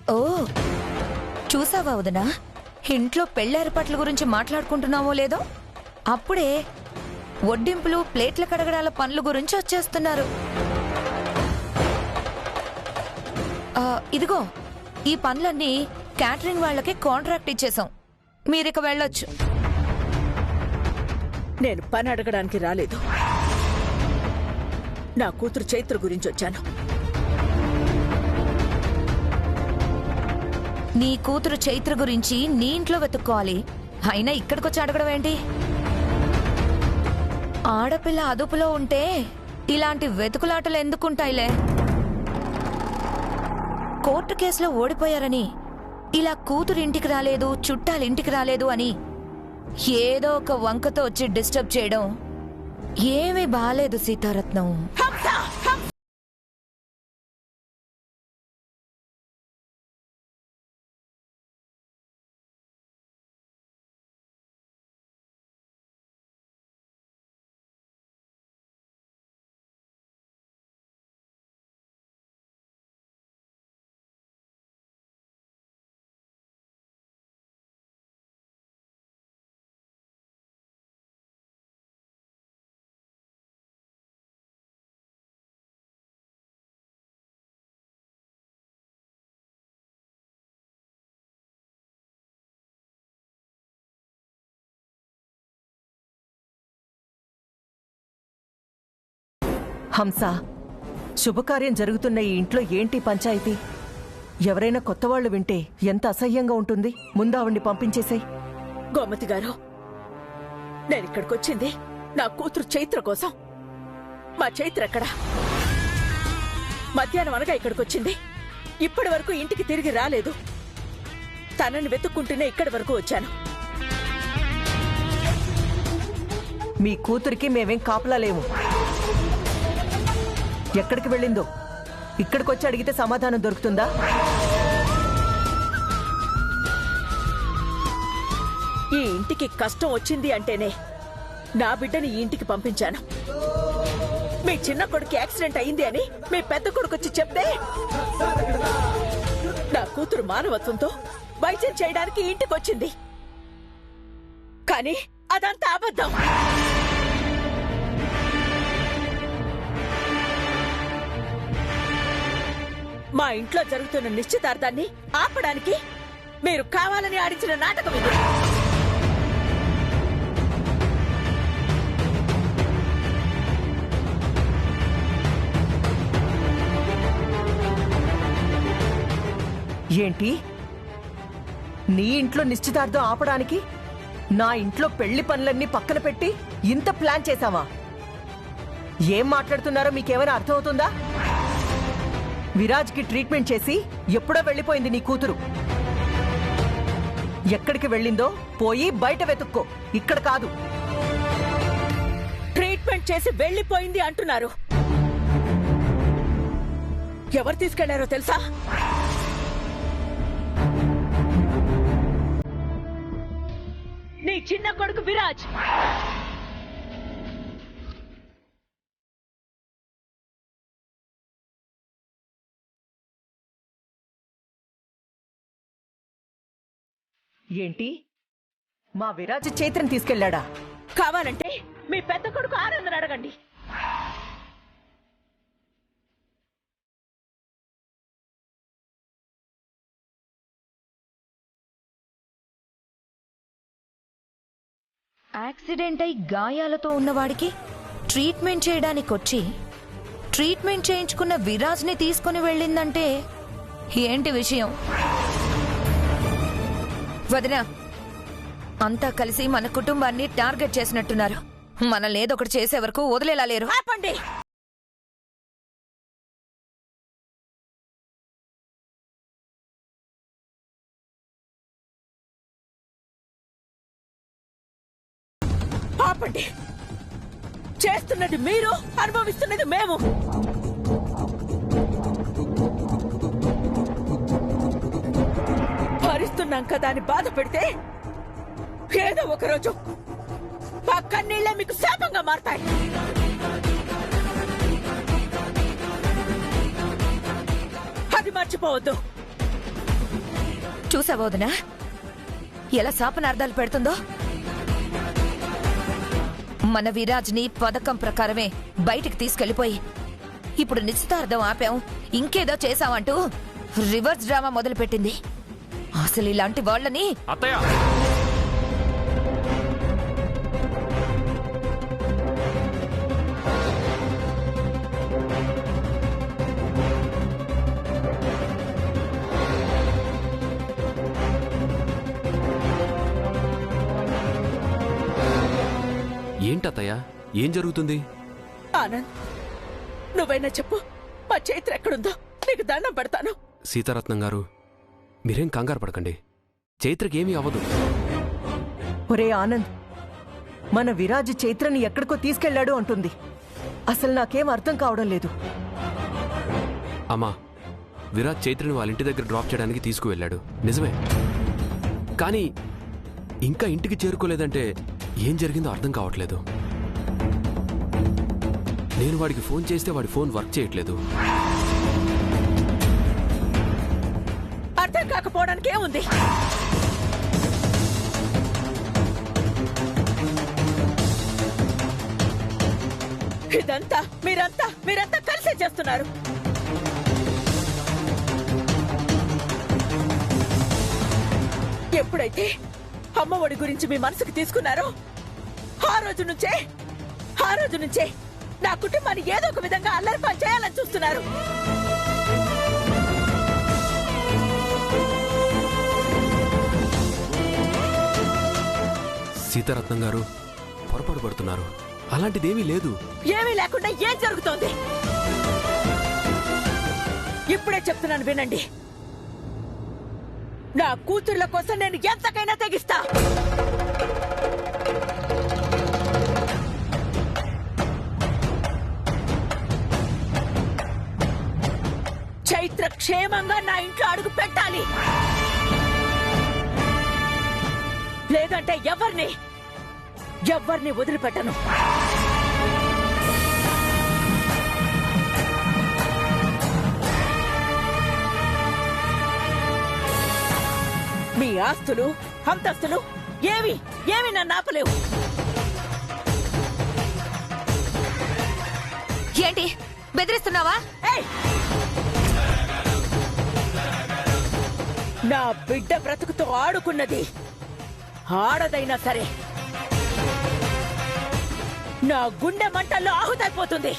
ఓ చూసావా వదినా, ఇంట్లో పెళ్లి ఏర్పాట్ల గురించి మాట్లాడుకుంటున్నామో లేదో అప్పుడే వడ్డింపులు ప్లేట్ల కడగడాల పనుల గురించి వచ్చేస్తున్నారు. ఇదిగో ఈ పనులన్నీ క్యాటరింగ్ వాళ్ళకి కాంట్రాక్ట్ ఇచ్చేసాం, మీరిక వెళ్ళొచ్చు. నేను పని అడగడానికి రాలేదు, నా కూతురు చైత్ర గురించి వచ్చాను. నీ కూతురు చైత్ర గురించి నీ ఇంట్లో వెతుక్కోవాలి, అయినా ఇక్కడికొచ్చి అడగడం ఏంటి? ఆడపిల్ల అదుపులో ఉంటే ఇలాంటి వెతుకులాటలు ఎందుకుంటాయిలే. కోర్టు కేసులో ఓడిపోయారని ఇలా కూతురు ఇంటికి రాలేదు, చుట్టాలింటికి రాలేదు అని ఏదో ఒక వంకతో వచ్చి డిస్టర్బ్ చేయడం ఏమీ బాలేదు సీతారత్నం. హంస, శుభకార్యం జరుగుతున్న ఈ ఇంట్లో ఏంటి పంచాయితీ? ఎవరైనా కొత్త వాళ్ళు వింటే ఎంత అసహ్యంగా ఉంటుంది. ముందావిడ్ని పంపించేసాయి. గోమతి గారు, నేనిక్కడికొచ్చింది నా కూతురు చైత్ర కోసం. మా చైత్ర ఎక్కడా? మధ్యాహ్నం అనగా ఇక్కడికొచ్చింది, ఇప్పటి వరకు ఇంటికి తిరిగి రాలేదు. తనని వెతుక్కుంటూనే ఇక్కడి వరకు వచ్చాను. మీ కూతురికి మేమేం కాపలా లేము. ఎక్కడికి వెళ్ళిందో ఇక్కడికొచ్చి అడిగితే సమాధానం దొరుకుతుందా? ఈ ఇంటికి కష్టం వచ్చింది అంటేనే నా బిడ్డని ఈ ఇంటికి పంపించాను. మీ చిన్న కొడుకు యాక్సిడెంట్ అయింది అని మీ పెద్ద కొడుకు వచ్చి చెప్తే నా కూతురు మానవత్వంతో వైద్యం చేయడానికి ఇంటికి వచ్చింది. కానీ అదంతా అబద్ధం. మా ఇంట్లో జరుగుతున్న నిశ్చితార్థాన్ని ఆపడానికి మీరు కావాలని ఆడించిన నాటకం ఇది. ఏంటి? నీ ఇంట్లో నిశ్చితార్థం ఆపడానికి నా ఇంట్లో పెళ్లి పనులన్నీ పక్కన పెట్టి ఇంత ప్లాన్ చేశావా? ఏం మాట్లాడుతున్నారో మీకేమైనా అర్థమవుతుందా? విరాజ్కి ట్రీట్మెంట్ చేసి ఎప్పుడో వెళ్లిపోయింది నీ కూతురు. ఎక్కడికి వెళ్ళిందో పోయి బయట వెతుక్కో, ఇక్కడ కాదు. ట్రీట్మెంట్ చేసి వెళ్లిపోయింది అంటున్నారు. ఎవరు తీసుకెళ్లారో తెలుసా? నీ చిన్న కొడుకు విరాజ్. ఏంటి? మా విరాజ్ చైత్రని తీసుకెళ్లాడా? కావాలంటే మీ పెద్ద కొడుకు ఆనంద్ అడగండి. యాక్సిడెంట్ అయి గాయాలతో ఉన్నవాడికి ట్రీట్మెంట్ చేయడానికొచ్చి ట్రీట్మెంట్ చేయించుకున్న విరాజ్ని తీసుకుని వెళ్ళిందంటే ఏంటి విషయం? వదినా, అంతా కలిసి మన కుటుంబాన్ని టార్గెట్ చేసినట్టున్నారు. మనల్ని ఏదో ఒకటి చేసే వరకు వదిలేలా లేరు. ఆపండి. ఆపండి. చేస్తున్నది మీరు, అనుభవిస్తున్నది మేము. భరిస్తున్నాం కదా అని బాధ పెడితే ఏదో ఒకరోజు ఆ కన్నీళ్లే మీకు శాపంగా మారతాయి. అది మర్చిపోవద్దు. చూసావా వదినా ఎలా శాపనార్థాలు పెడుతుందో? మన విరాజ్ని పథకం ప్రకారమే బయటికి తీసుకెళ్లిపోయి ఇప్పుడు నిశ్చితార్థం ఆపాం, ఇంకేదో చేశామంటూ రివర్స్ డ్రామా మొదలుపెట్టింది. అసలు ఇలాంటి వాళ్ళని అత్తయ్య ఏంటత్తయ్య ఏం జరుగుతుంది? ఆనంద్, నువ్వైనా చెప్పు, మా చైత్ర ఎక్కడుందో నీకు దండం పెడతాను. సీతారత్నం గారు, మీరేం కంగారు పడకండి. చైత్రకేమీ అవ్వదు. ఒరే ఆనంద్, మన విరాజ్ చైత్రని ఎక్కడికో తీసుకెళ్లాడు అంటుంది. అసలు నాకేం అర్థం కావడం లేదు. అమ్మా, విరాజ్ చైత్రని వాళ్ళ ఇంటి దగ్గర డ్రాప్ చేయడానికి తీసుకువెళ్ళాడు, నిజమే. కానీ ఇంకా ఇంటికి చేరుకోలేదంటే ఏం జరిగిందో అర్థం కావట్లేదు. నేను వాడికి ఫోన్ చేస్తే వాడి ఫోన్ వర్క్ చేయట్లేదు. అర్థం కాకపోవడానికి ఏముంది? ఇదంతా మీరంతా కలిసే చేస్తున్నారు. ఎప్పుడైతే అమ్మఒడి గురించి మీ మనసుకు తీసుకున్నారో ఆ రోజు నుంచే నా కుటుంబాన్ని ఏదో ఒక విధంగా అల్లరిపాలు చేయాలని చూస్తున్నారు. సీతారత్నం గారు పొరపాటు పడుతున్నారు. అలాంటిదేమీ లేదు. ఏమీ లేకుండా ఏం జరుగుతోంది? ఇప్పుడే చెప్తున్నాను వినండి. నా కూతుర్ల కోసం నేను ఎంతకైనా తెగిస్తా. చైత్ర క్షేమంగా నా ఇంట్లో అడుగు పెట్టాలి. లేదంటే ఎవరిని వదిలిపెట్టను. మీ ఆస్తులు అంతస్తులు ఏవి నన్ను ఆపలేవు. ఏంటి బెదిరిస్తున్నావా? ఏయ్! నా బిడ్డ బ్రతుకుతో ఆడుకున్నది ఆడదైనా సరే నా గుండె మంటల్లో ఆహుతైపోతుంది.